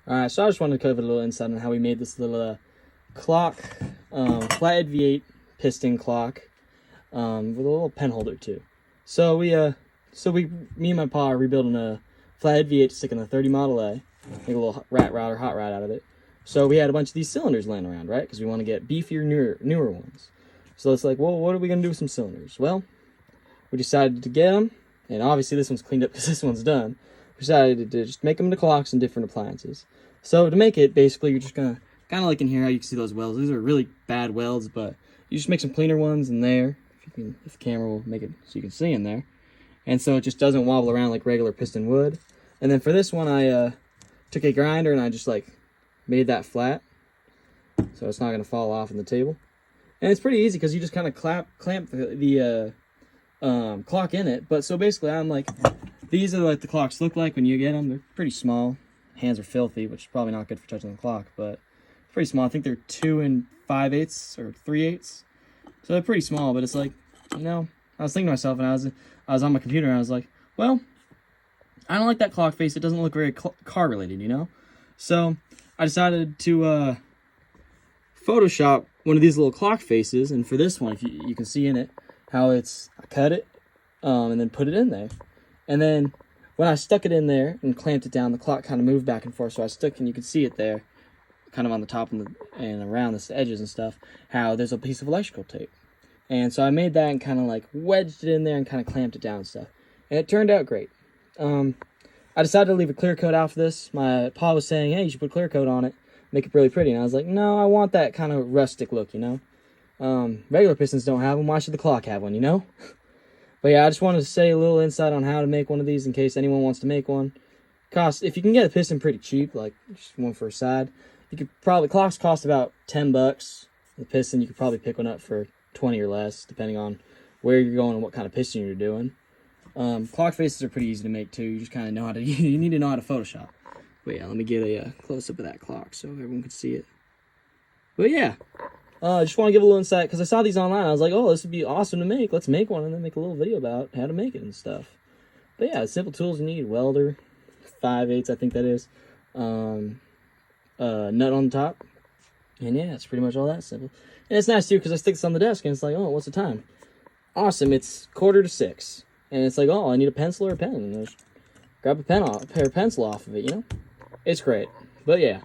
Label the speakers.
Speaker 1: Alright, so I just wanted to cover a little insight on how we made this little clock, flathead V8 piston clock, with a little pen holder too. So me and my pa are rebuilding a flathead V8 to stick in the 30 Model A, make a little rat rod or hot rod out of it. So we had a bunch of these cylinders laying around, right? Because we want to get beefier, newer ones. So it's like, well, what are we going to do with some cylinders? Well, we decided to get them, and obviously this one's cleaned up because this one's done. We decided to just make them into clocks and different appliances. So to make it, basically, you're just going to, kind of like in here, how you can see those welds. These are really bad welds, but you just make some cleaner ones in there. If the camera will make it so you can see in there. And so it just doesn't wobble around like regular piston would. And then for this one, I took a grinder and I just like made that flat, so it's not going to fall off on the table. And it's pretty easy because you just kind of clamp the clock in it. But so basically, I'm like, these are what the clocks look like when you get them. They're pretty small. Hands are filthy, which is probably not good for touching the clock, but pretty small. I think they're 2 5/8 or 3/8. So they're pretty small, but it's like, you know, I was thinking to myself, and I was on my computer, and I was like, well, I don't like that clock face. It doesn't look very car related, you know? So I decided to Photoshop one of these little clock faces, and for this one, if you can see in it how I cut it and then put it in there. And then when I stuck it in there and clamped it down, the clock kind of moved back and forth, so I stuck, and you can see it there, kind of on the top and around the edges and stuff, how there's a piece of electrical tape. And so I made that and kind of like wedged it in there and kind of clamped it down and stuff. And it turned out great. I decided to leave a clear coat out for this. My pa was saying, hey, you should put clear coat on it, make it really pretty. And I was like, no, I want that kind of rustic look, you know? Regular pistons don't have them. Why should the clock have one, you know? But yeah, I just wanted to say a little insight on how to make one of these in case anyone wants to make one. If you can get a piston pretty cheap, like just one for a side, you could probably, clocks cost about $10. The piston, you could probably pick one up for 20 or less, depending on where you're going and what kind of piston you're doing. Clock faces are pretty easy to make too. You just kind of know how to, you need to know how to Photoshop. But yeah, let me get a close-up of that clock so everyone can see it. But yeah, I just want to give a little insight, because I saw these online. I was like, oh, this would be awesome to make. Let's make one and then make a little video about how to make it and stuff. But yeah, simple tools you need. Welder, 5/8, I think that is. Nut on the top. And yeah, it's pretty much all that simple. And it's nice too, because I stick this on the desk and it's like, oh, what's the time? Awesome, it's 5:45. And it's like, oh, I need a pencil or a pen. And just grab a pair of pencil off of it, you know? It's great. But yeah.